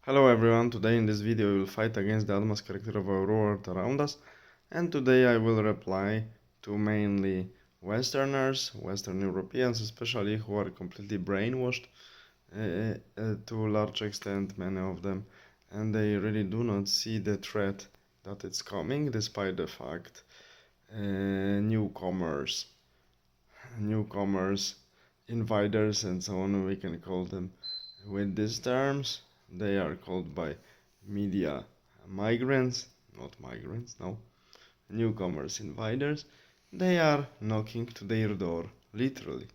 Hello everyone, today in this video we will fight against the advanced character of our world around us, and today I will reply to mainly Westerners, Western Europeans especially, who are completely brainwashed to a large extent, many of them, and they really do not see the threat that it's coming, despite the fact newcomers, invaders and so on, we can call them with these terms. They are called by media migrants, not migrants, no, newcomers, invaders. They are knocking to their door, literally.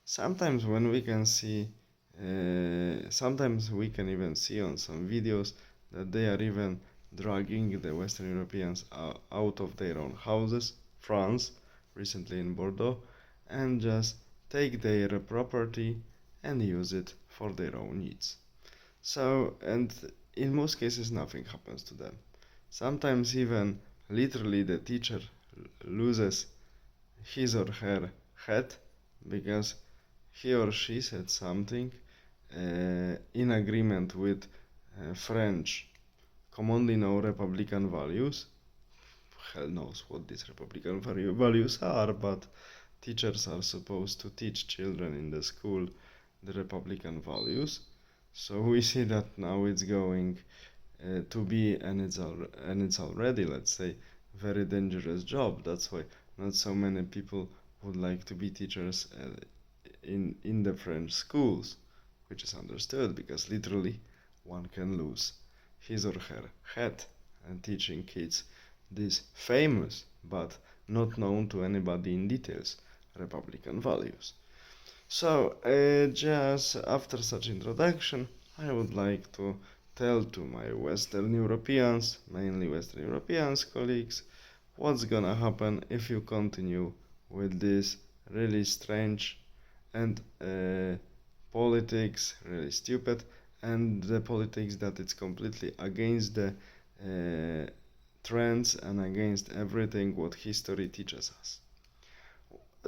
Sometimes when we can see, sometimes we can even see on some videos that they are even dragging the Western Europeans out of their own houses, France, recently in Bordeaux, and just take their property and use it for their own needs. So, and in most cases, nothing happens to them. Sometimes, even literally, the teacher loses his or her head because he or she said something in agreement with French commonly known Republican values. Hell knows what these Republican values are, but teachers are supposed to teach children in the school the Republican values. So we see that now it's going to be, and it's already, let's say, very dangerous job. That's why not so many people would like to be teachers in the French schools, which is understood because literally one can lose his or her head and teaching kids these famous but not known to anybody in details Republican values. So, just after such introduction, I would like to tell to my Western Europeans, mainly Western Europeans colleagues, what's gonna happen if you continue with this really strange and politics, really stupid, and the politics that it's completely against the trends and against everything what history teaches us.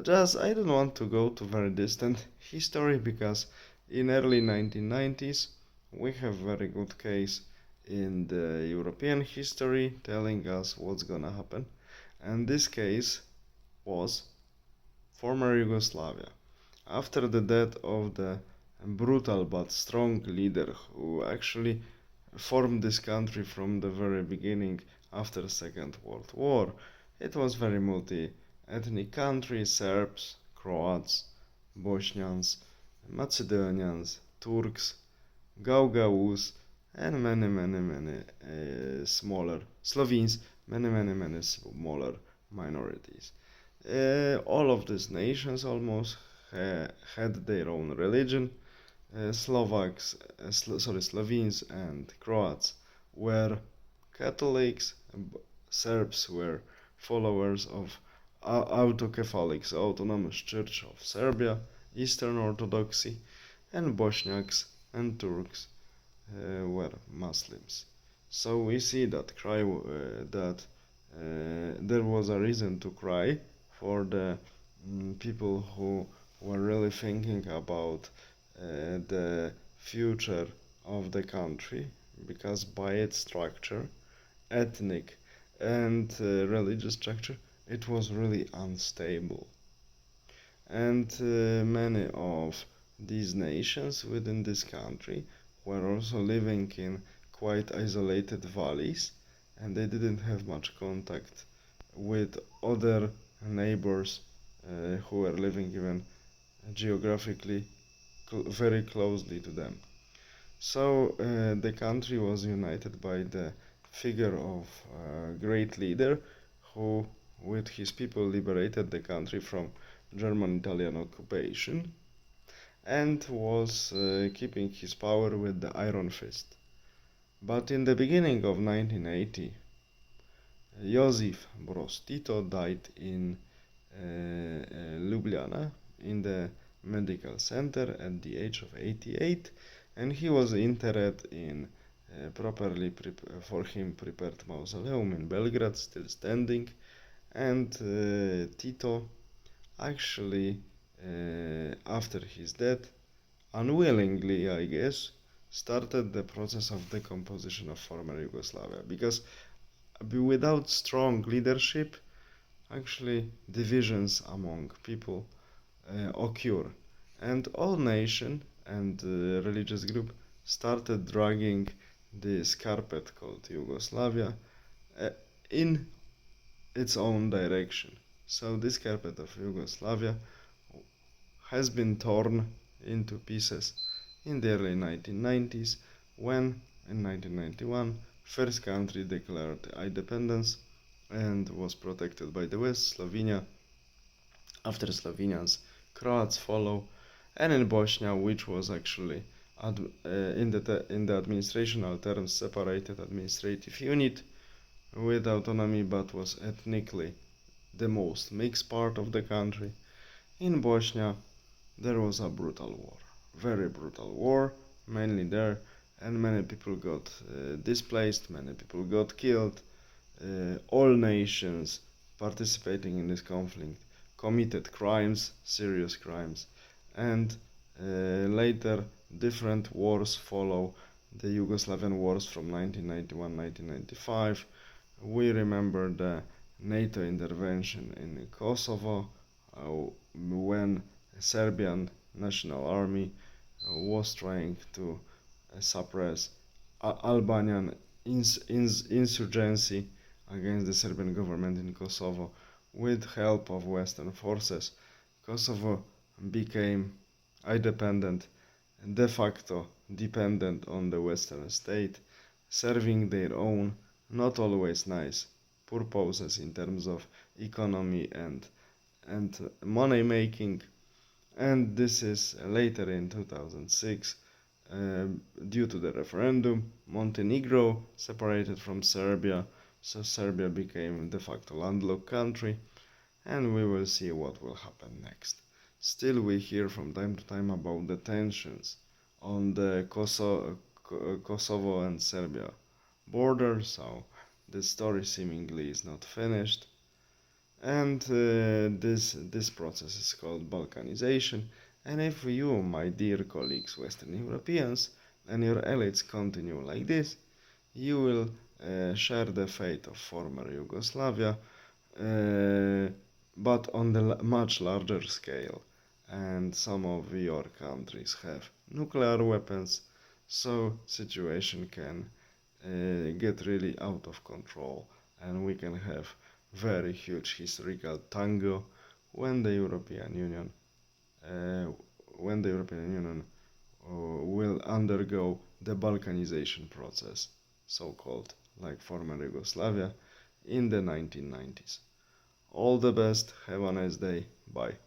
Just I don't want to go to very distant history because in early 1990s we have very good case in the European history telling us what's gonna happen, and this case was former Yugoslavia. After the death of the brutal but strong leader who actually formed this country from the very beginning after Second World War, it was very multi-ethnic country, Serbs, Croats, Bosnians, Macedonians, Turks, Gaugaus, and many smaller Slovenes, many smaller minorities. All of these nations almost had their own religion. Slovenes and Croats were Catholics, Serbs were followers of Autokephalic, so Autonomous Church of Serbia, Eastern Orthodoxy, and Bosniaks and Turks were Muslims. So we see that there was a reason to cry for the people who were really thinking about the future of the country, because by its structure, ethnic and religious structure, it was really unstable. And many of these nations within this country were also living in quite isolated valleys, and they didn't have much contact with other neighbors who were living even geographically very closely to them. So the country was united by the figure of a great leader who, with his people, liberated the country from German-Italian occupation and was keeping his power with the iron fist. But in the beginning of 1980, Josip Broz Tito died in Ljubljana in the medical center at the age of 88, and he was interred in properly for him prepared mausoleum in Belgrade, still standing. And Tito actually, after his death, unwillingly I guess, started the process of decomposition of former Yugoslavia, because without strong leadership, actually divisions among people occur, and all nation and religious group started dragging this carpet called Yugoslavia uh, in its own direction. So this carpet of Yugoslavia has been torn into pieces in the early 1990s, when in 1991 first country declared independence and was protected by the West, Slovenia. After Slovenians, Croats follow, and in Bosnia, which was actually in the administrational terms separated administrative unit with autonomy, but was ethnically the most mixed part of the country. In Bosnia, there was a brutal war, very brutal war, mainly there, and many people got displaced, many people got killed. All nations participating in this conflict committed crimes, serious crimes, and later different wars follow the Yugoslavian wars from 1991-1995. We remember the NATO intervention in Kosovo when Serbian National Army was trying to suppress Albanian insurgency against the Serbian government in Kosovo with help of Western forces. Kosovo became independent, de facto dependent on the Western state, serving their own, not always nice, purposes in terms of economy and money making. And this is later in 2006, due to the referendum, Montenegro separated from Serbia, so Serbia became de facto landlocked country, and we will see what will happen next. Still, we hear from time to time about the tensions on the Kosovo and Serbia border, so the story seemingly is not finished. And this process is called balkanization. And if you, my dear colleagues, Western Europeans, and your elites continue like this, you will share the fate of former Yugoslavia, but on the much larger scale. And some of your countries have nuclear weapons, so situation can get really out of control, and we can have very huge historical tango when the European Union uh, will undergo the Balkanization process, so-called, like former Yugoslavia in the 1990s. All the best, have a nice day, bye.